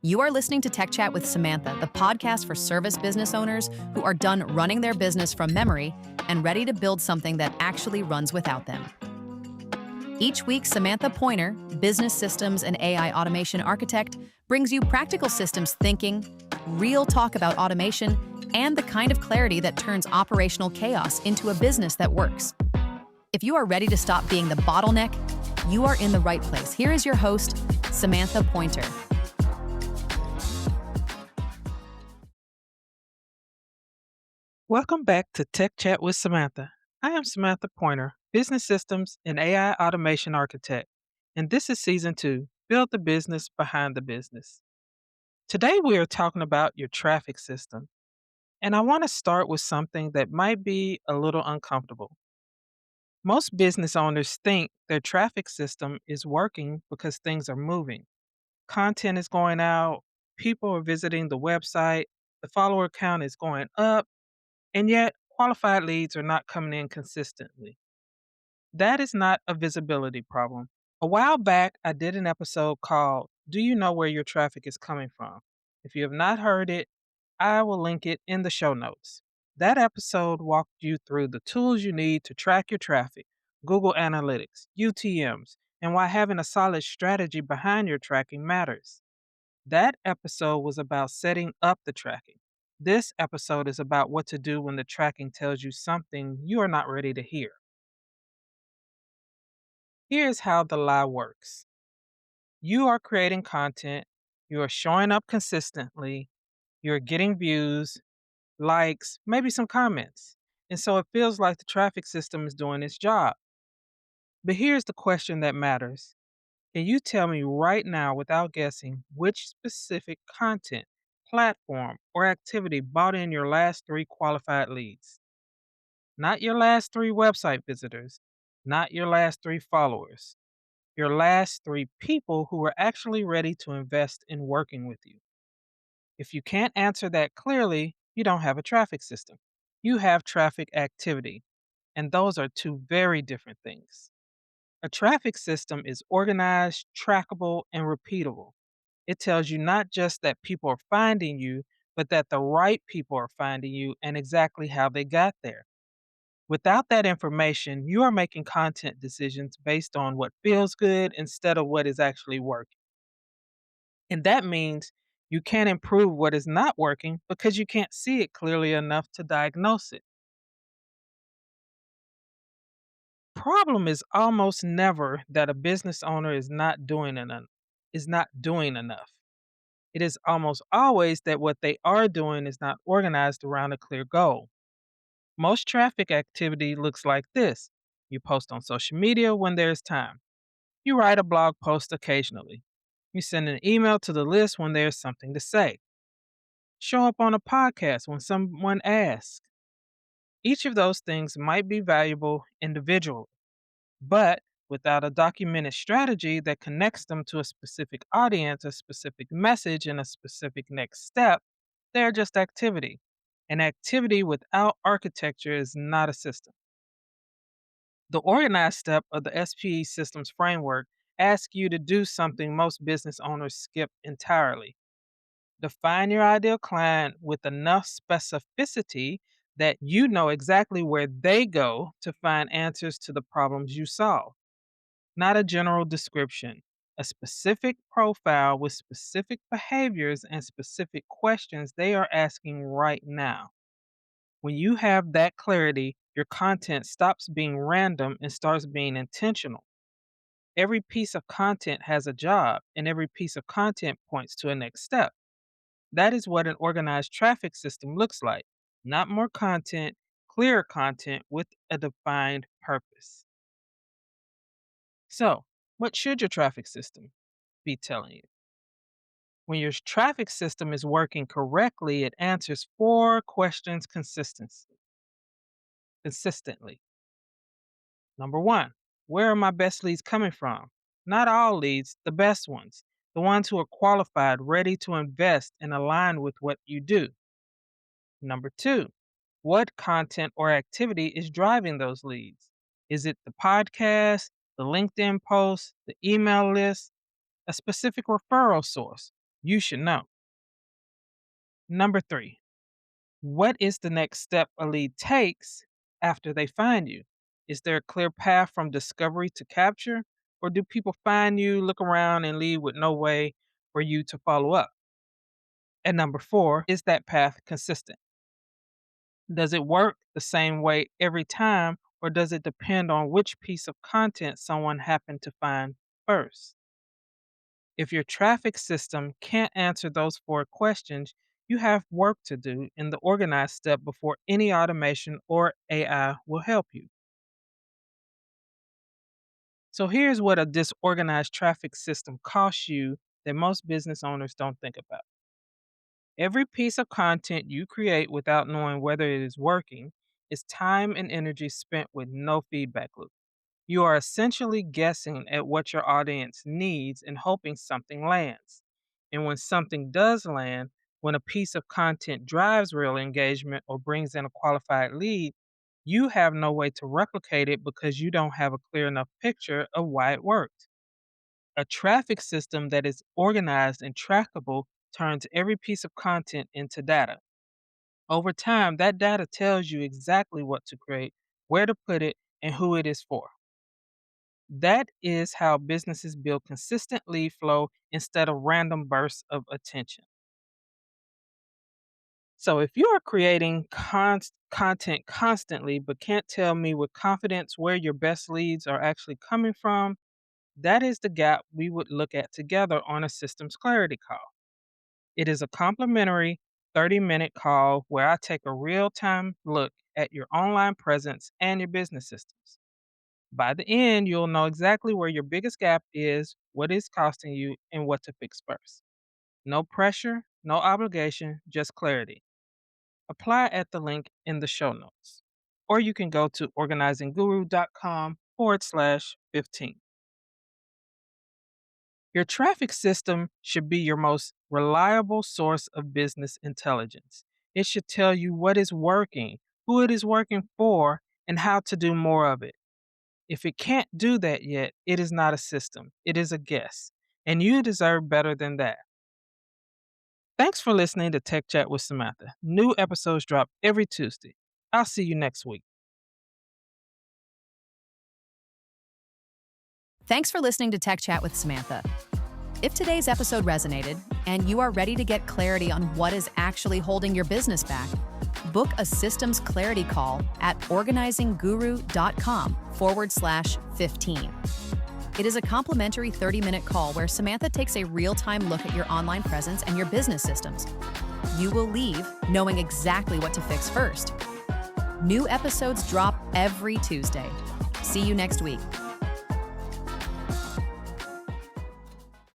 You are listening to Tech Chat with Samantha, the podcast for service business owners who are done running their business from memory and ready to build something that actually runs without them. Each week, Samantha Pointer, business systems and AI automation architect, brings you practical systems thinking, real talk about automation, and the kind of clarity that turns operational chaos into a business that works. If you are ready to stop being the bottleneck, you are in the right place. Here is your host, Samantha Pointer. Welcome back to Tech Chat with Samantha. I am Samantha Pointer, Business Systems and AI Automation Architect, and this is Season 2, Build the Business Behind the Business. Today we are talking about your traffic system, and I want to start with something that might be a little uncomfortable. Most business owners think their traffic system is working because things are moving. Content is going out, people are visiting the website, the follower count is going up, and yet qualified leads are not coming in consistently. That is not a visibility problem. A while back, I did an episode called Do You Know Where Your Traffic is Coming From? If you have not heard it, I will link it in the show notes. That episode walked you through the tools you need to track your traffic, Google Analytics, UTMs, and why having a solid strategy behind your tracking matters. That episode was about setting up the tracking. This episode is about what to do when the tracking tells you something you are not ready to hear. Here's how the lie works: you are creating content, you are showing up consistently, you're getting views, likes, maybe some comments. And so it feels like the traffic system is doing its job. But here's the question that matters: can you tell me right now, without guessing, which specific content, platform, or activity brought in your last 3 qualified leads? Not your last 3 website visitors, not your last 3 followers, your last 3 people who were actually ready to invest in working with you. If you can't answer that clearly, you don't have a traffic system. You have traffic activity, and those are 2 very different things. A traffic system is organized, trackable, and repeatable. It tells you not just that people are finding you, but that the right people are finding you and exactly how they got there. Without that information, you are making content decisions based on what feels good instead of what is actually working. And that means you can't improve what is not working because you can't see it clearly enough to diagnose it. Problem is almost never that a business owner is not doing enough. It is almost always that what they are doing is not organized around a clear goal. Most traffic activity looks like this: you post on social media when there's time, you write a blog post occasionally, you send an email to the list when there's something to say, show up on a podcast when someone asks. Each of those things might be valuable individually, but without a documented strategy that connects them to a specific audience, a specific message, and a specific next step, they're just activity. And activity without architecture is not a system. The organized step of the SPE systems framework asks you to do something most business owners skip entirely. Define your ideal client with enough specificity that you know exactly where they go to find answers to the problems you solve. Not a general description, a specific profile with specific behaviors and specific questions they are asking right now. When you have that clarity, your content stops being random and starts being intentional. Every piece of content has a job, and every piece of content points to a next step. That is what an organized traffic system looks like: not more content, clearer content with a defined purpose. So, what should your traffic system be telling you? When your traffic system is working correctly, it answers 4 questions consistently. Number 1, where are my best leads coming from? Not all leads, the best ones, the ones who are qualified, ready to invest, and aligned with what you do. Number 2, what content or activity is driving those leads? Is it the podcast, the LinkedIn post, the email list, a specific referral source? you should know. Number three, what is the next step a lead takes after they find you? Is there a clear path from discovery to capture? Or do people find you, look around, and leave with no way for you to follow up? And number four, is that path consistent? Does it work the same way every time, or does it depend on which piece of content someone happened to find first? If your traffic system can't answer those four questions, you have work to do in the organized step before any automation or AI will help you. So here's what a disorganized traffic system costs you that most business owners don't think about. Every piece of content you create without knowing whether it is working is time and energy spent with no feedback loop. You are essentially guessing at what your audience needs and hoping something lands. And when something does land, when a piece of content drives real engagement or brings in a qualified lead, you have no way to replicate it because you don't have a clear enough picture of why it worked. A traffic system that is organized and trackable turns every piece of content into data. Over time, that data tells you exactly what to create, where to put it, and who it is for. That is how businesses build consistent lead flow instead of random bursts of attention. So, if you are creating content constantly but can't tell me with confidence where your best leads are actually coming from, that is the gap we would look at together on a systems clarity call. It is a complimentary 30-minute call where I take a real time look at your online presence and your business systems. By the end, you'll know exactly where your biggest gap is, what is costing you, and what to fix first. No pressure, no obligation, just clarity. Apply at the link in the show notes. Or you can go to organizingguru.com/15. Your traffic system should be your most reliable source of business intelligence. It should tell you what is working, who it is working for, and how to do more of it. If it can't do that yet, it is not a system, it is a guess. And you deserve better than that. Thanks for listening to Tech Chat with Samantha. New episodes drop every Tuesday. I'll see you next week. Thanks for listening to Tech Chat with Samantha. If today's episode resonated and you are ready to get clarity on what is actually holding your business back, book a systems clarity call at organizingguru.com/15. It is a complimentary 30-minute call where Samantha takes a real-time look at your online presence and your business systems. You will leave knowing exactly what to fix first. New episodes drop every Tuesday. See you next week.